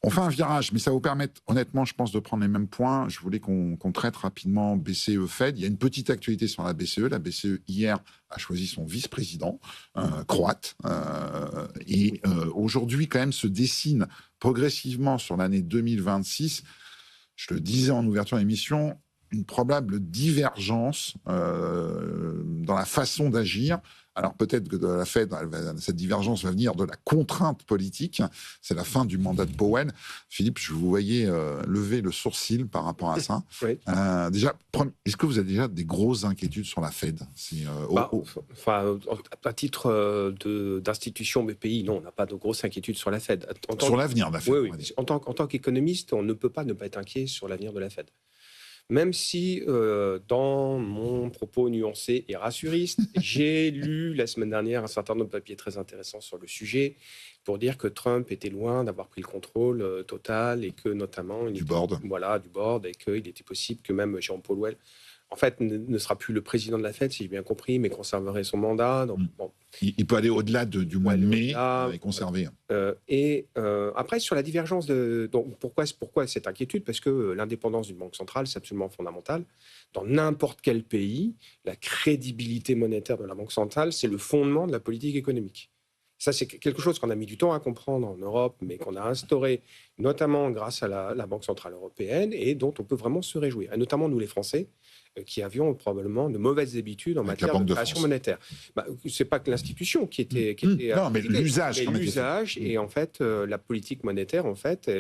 On fait un virage, mais ça va vous permettre, honnêtement, je pense, de prendre les mêmes points. Je voulais qu'on traite rapidement BCE-Fed. Il y a une petite actualité sur la BCE. La BCE, hier, a choisi son vice-président, croate. Aujourd'hui, quand même, se dessine progressivement sur l'année 2026, je le disais en ouverture d'émission, une probable divergence dans la façon d'agir. Alors peut-être que de la Fed, cette divergence va venir de la contrainte politique. C'est la fin du mandat de Powell. Philippe, je vous voyais lever le sourcil par rapport à ça. Oui. Déjà, est-ce que vous avez déjà des grosses inquiétudes sur la Fed? À titre d'institution BPI, non, on n'a pas de grosses inquiétudes sur la Fed. Sur l'avenir de la Fed. Oui. En tant qu'économiste, on ne peut pas être inquiet sur l'avenir de la Fed. Même si, dans mon propos nuancé et rassuriste, j'ai lu la semaine dernière un certain nombre de papiers très intéressants sur le sujet pour dire que Trump était loin d'avoir pris le contrôle total et que notamment... Du board. Voilà, du board, et qu'il était possible que même Jérôme Powell, en fait, ne sera plus le président de la Fed, si j'ai bien compris, mais conserverait son mandat. Donc, bon. Il peut aller au-delà du mois de mai et conserver. Après, sur la divergence donc, pourquoi cette inquiétude? Parce que l'indépendance d'une banque centrale, c'est absolument fondamental. Dans n'importe quel pays, la crédibilité monétaire de la banque centrale, c'est le fondement de la politique économique. Ça, c'est quelque chose qu'on a mis du temps à comprendre en Europe, mais qu'on a instauré notamment grâce à la Banque centrale européenne et dont on peut vraiment se réjouir. Et notamment nous, les Français, qui avions probablement de mauvaises habitudes en matière de création monétaire. C'est pas que l'institution qui était non, mais l'usage. L'usage et en fait, la politique monétaire, en fait,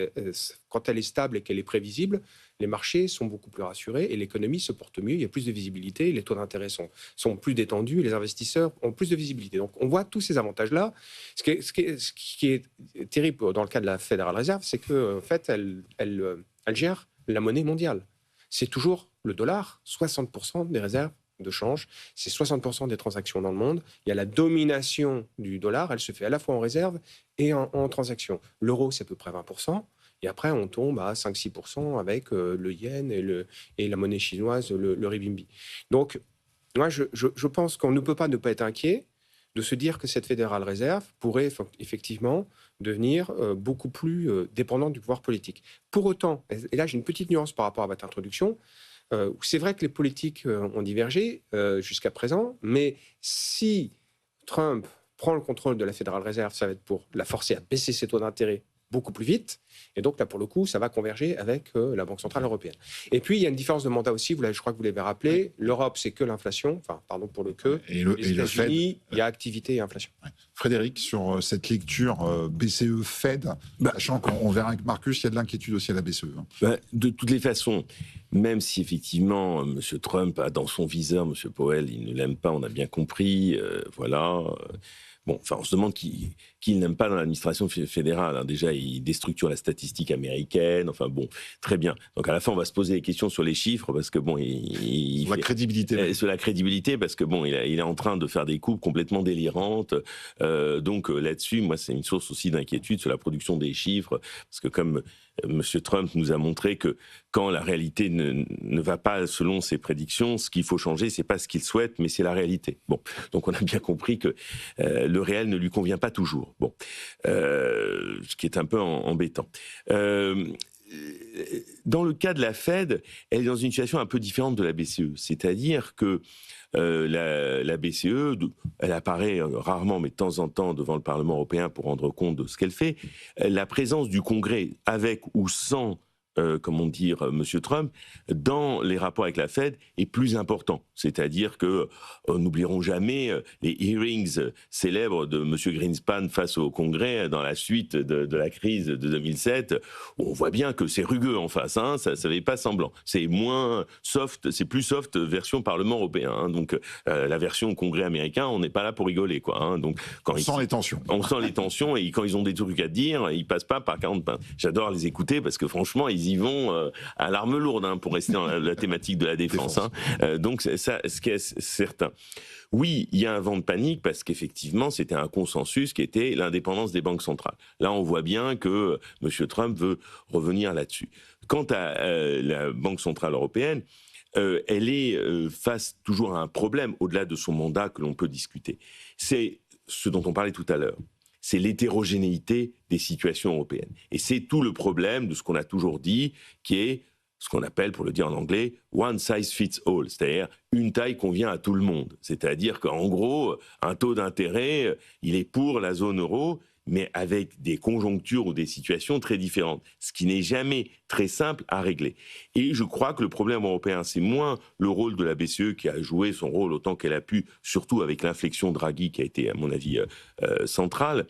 quand elle est stable et qu'elle est prévisible, les marchés sont beaucoup plus rassurés et l'économie se porte mieux, il y a plus de visibilité, les taux d'intérêt sont plus détendus et les investisseurs ont plus de visibilité. Donc on voit tous ces avantages-là. Ce qui est terrible dans le cas de la Federal Reserve, c'est qu'en fait, elle gère la monnaie mondiale. C'est toujours le dollar, 60% des réserves de change, c'est 60% des transactions dans le monde. Il y a la domination du dollar, elle se fait à la fois en réserve et en transactions. L'euro, c'est à peu près 20%. Et après, on tombe à 5-6% avec le yen et la monnaie chinoise, le renminbi. Donc, moi, je pense qu'on ne peut pas être inquiet de se dire que cette Federal Reserve pourrait effectivement devenir beaucoup plus dépendante du pouvoir politique. Pour autant, et là j'ai une petite nuance par rapport à votre introduction, c'est vrai que les politiques ont divergé jusqu'à présent, mais si Trump prend le contrôle de la Federal Reserve, ça va être pour la forcer à baisser ses taux d'intérêt beaucoup plus vite. Et donc là, pour le coup, ça va converger avec la Banque centrale européenne. Et puis, il y a une différence de mandat aussi, je crois que vous l'avez rappelé. L'Europe, c'est que l'inflation, pardon pour le que. Et les États-Unis, il y a activité et inflation. Ouais. Frédéric, sur cette lecture BCE-Fed, sachant qu'on verra avec Marcus, il y a de l'inquiétude aussi à la BCE. De toutes les façons, même si effectivement M. Trump a dans son viseur M. Powell, il ne l'aime pas, on a bien compris, voilà... Bon, on se demande qui il n'aime pas dans l'administration fédérale. Hein. Déjà, il déstructure la statistique américaine. Enfin bon, très bien. Donc à la fin, on va se poser des questions sur les chiffres parce que bon, sur la crédibilité. Sur la crédibilité, parce que bon, il est en train de faire des coupes complètement délirantes. Donc là-dessus, moi, c'est une source aussi d'inquiétude sur la production des chiffres, parce que comme M. Trump nous a montré que quand la réalité ne va pas selon ses prédictions, ce qu'il faut changer, c'est pas ce qu'il souhaite, mais c'est la réalité. Bon, donc on a bien compris que le réel ne lui convient pas toujours. Bon, ce qui est un peu embêtant. Dans le cas de la Fed, elle est dans une situation un peu différente de la BCE, c'est-à-dire que la BCE, elle apparaît rarement, mais de temps en temps, devant le Parlement européen pour rendre compte de ce qu'elle fait. La présence du Congrès, avec ou sans comment dire, M. Trump, dans les rapports avec la Fed, est plus important. C'est-à-dire que n'oublierons jamais les hearings célèbres de M. Greenspan face au Congrès dans la suite de la crise de 2007, où on voit bien que c'est rugueux en face, hein, ça ne fait pas semblant. C'est moins soft, c'est plus soft version Parlement européen. Hein, donc la version Congrès américain, on n'est pas là pour rigoler, quoi. Hein, donc, on sent les tensions. On sent les tensions, et quand ils ont des trucs à dire, ils passent pas par 40 pains. J'adore les écouter parce que franchement, ils y vont à l'arme lourde, hein, pour rester dans la thématique de la défense. Hein. Donc ça, ce qui est certain. Oui, il y a un vent de panique parce qu'effectivement, c'était un consensus qui était l'indépendance des banques centrales. Là, on voit bien que M. Trump veut revenir là-dessus. Quant à la Banque centrale européenne, elle est face toujours à un problème au-delà de son mandat que l'on peut discuter. C'est ce dont on parlait tout à l'heure. c'est l'hétérogénéité des situations européennes. Et c'est tout le problème de ce qu'on a toujours dit, qui est ce qu'on appelle, pour le dire en anglais, one size fits all, c'est-à-dire une taille convient à tout le monde. C'est-à-dire qu'en gros, un taux d'intérêt, il est pour la zone euro, mais avec des conjonctures ou des situations très différentes, ce qui n'est jamais très simple à régler. Et je crois que le problème européen, c'est moins le rôle de la BCE qui a joué son rôle autant qu'elle a pu, surtout avec l'inflexion Draghi qui a été, à mon avis, centrale,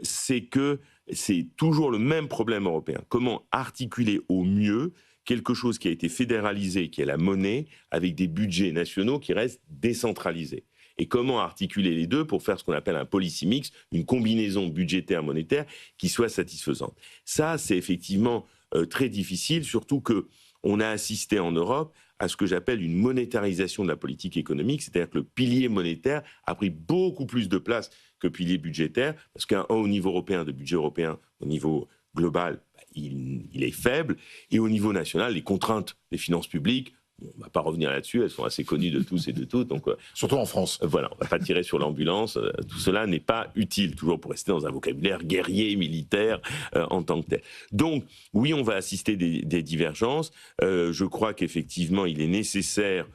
c'est que c'est toujours le même problème européen. Comment articuler au mieux quelque chose qui a été fédéralisé, qui est la monnaie, avec des budgets nationaux qui restent décentralisés. Et comment articuler les deux pour faire ce qu'on appelle un policy mix, une combinaison budgétaire monétaire qui soit satisfaisante. Ça, c'est effectivement très difficile, surtout qu'on a assisté en Europe à ce que j'appelle une monétarisation de la politique économique, c'est-à-dire que le pilier monétaire a pris beaucoup plus de place que le pilier budgétaire, parce qu'un haut niveau européen, de budget européen, au niveau global, il est faible, et au niveau national, les contraintes des finances publiques, on ne va pas revenir là-dessus, elles sont assez connues de tous et de toutes. Donc, surtout en France. Voilà, on ne va pas tirer sur l'ambulance, tout cela n'est pas utile, toujours pour rester dans un vocabulaire guerrier, militaire, en tant que tel. Donc, oui, on va assister des divergences. Je crois qu'effectivement, il est nécessaire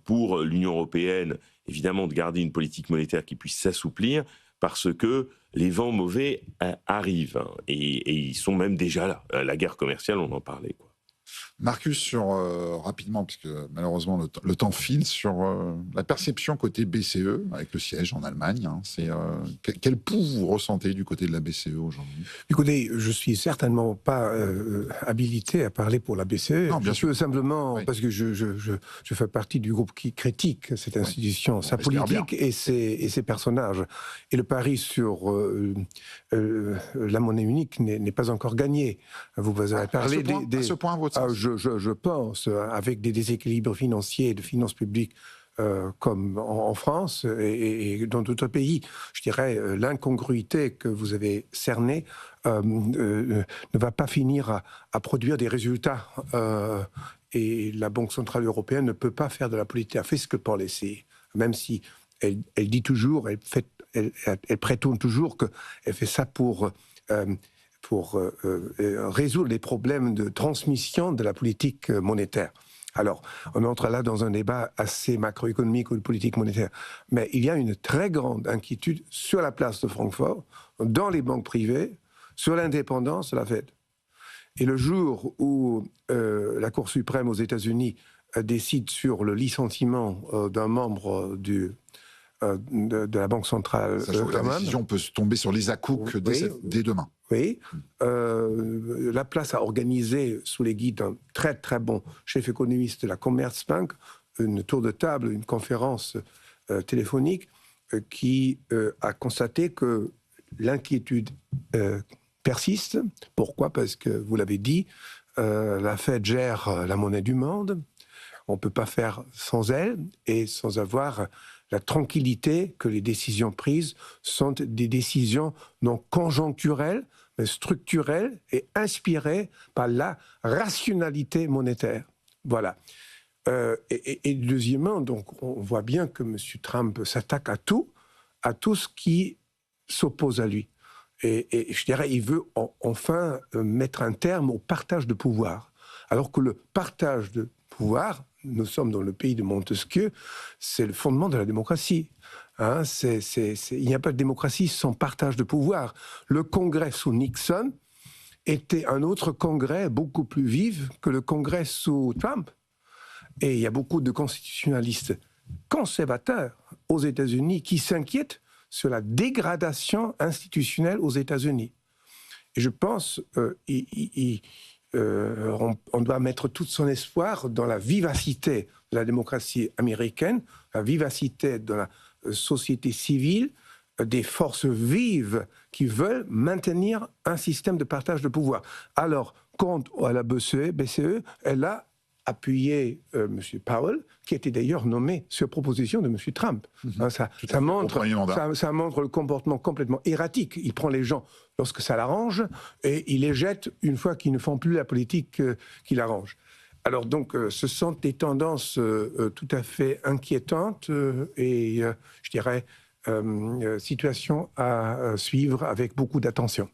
pour l'Union européenne, évidemment, de garder une politique monétaire qui puisse s'assouplir, parce que les vents mauvais arrivent, hein, et ils sont même déjà là. La guerre commerciale, on en parlait, quoi. Marcus, rapidement, puisque malheureusement le temps file, sur la perception côté BCE, avec le siège en Allemagne, hein, quel pouls vous ressentez du côté de la BCE aujourd'hui? Écoutez, je suis certainement pas habilité à parler pour la BCE. Non, bien sûr. Simplement, oui. Parce que je fais partie du groupe qui critique cette institution, sa politique et ses personnages. Et le pari sur la monnaie unique n'est pas encore gagné. Vous avez parlé à ce point, votre sens. Je pense, avec des déséquilibres financiers et de finances publiques comme en France et dans d'autres pays, je dirais l'incongruité que vous avez cernée ne va pas finir à produire des résultats. Et la Banque Centrale Européenne ne peut pas faire de la politique fiscal policy, même si elle dit toujours, elle prétend toujours qu'elle fait ça pour résoudre les problèmes de transmission de la politique monétaire. Alors, on entre là dans un débat assez macroéconomique ou de politique monétaire. Mais il y a une très grande inquiétude sur la place de Francfort, dans les banques privées, sur l'indépendance de la Fed. Et le jour où la Cour suprême aux États-Unis décide sur le licenciement d'un membre de la Banque centrale... Sachant que la décision peut tomber sur les Cook dès demain. Oui, la place a organisé, sous les guides d'un très très bon chef économiste de la Commerzbank, une tour de table, une conférence téléphonique qui a constaté que l'inquiétude persiste. Pourquoi ? Parce que, vous l'avez dit, la Fed gère la monnaie du monde, on ne peut pas faire sans elle et sans avoir la tranquillité que les décisions prises sont des décisions non conjoncturelles, mais structurelles et inspirées par la rationalité monétaire. Voilà. Et deuxièmement, donc, on voit bien que M. Trump s'attaque à tout ce qui s'oppose à lui. Et je dirais, il veut enfin mettre un terme au partage de pouvoir. Alors que le partage de pouvoir, nous sommes dans le pays de Montesquieu, c'est le fondement de la démocratie. Hein, il n'y a pas de démocratie sans partage de pouvoir. Le Congrès sous Nixon était un autre Congrès beaucoup plus vif que le Congrès sous Trump. Et il y a beaucoup de constitutionnalistes conservateurs aux États-Unis qui s'inquiètent sur la dégradation institutionnelle aux États-Unis. Et je pense on doit mettre tout son espoir dans la vivacité de la démocratie américaine, la vivacité de la société civile, des forces vives qui veulent maintenir un système de partage de pouvoir. Alors, quant à la BCE, elle a appuyé M. Powell, qui était d'ailleurs nommé sur proposition de M. Trump. Ça montre le comportement complètement erratique. Il prend les gens lorsque ça l'arrange et il les jette une fois qu'ils ne font plus la politique qui l'arrange. Alors donc, ce sont des tendances tout à fait inquiétantes et je dirais situation à suivre avec beaucoup d'attention.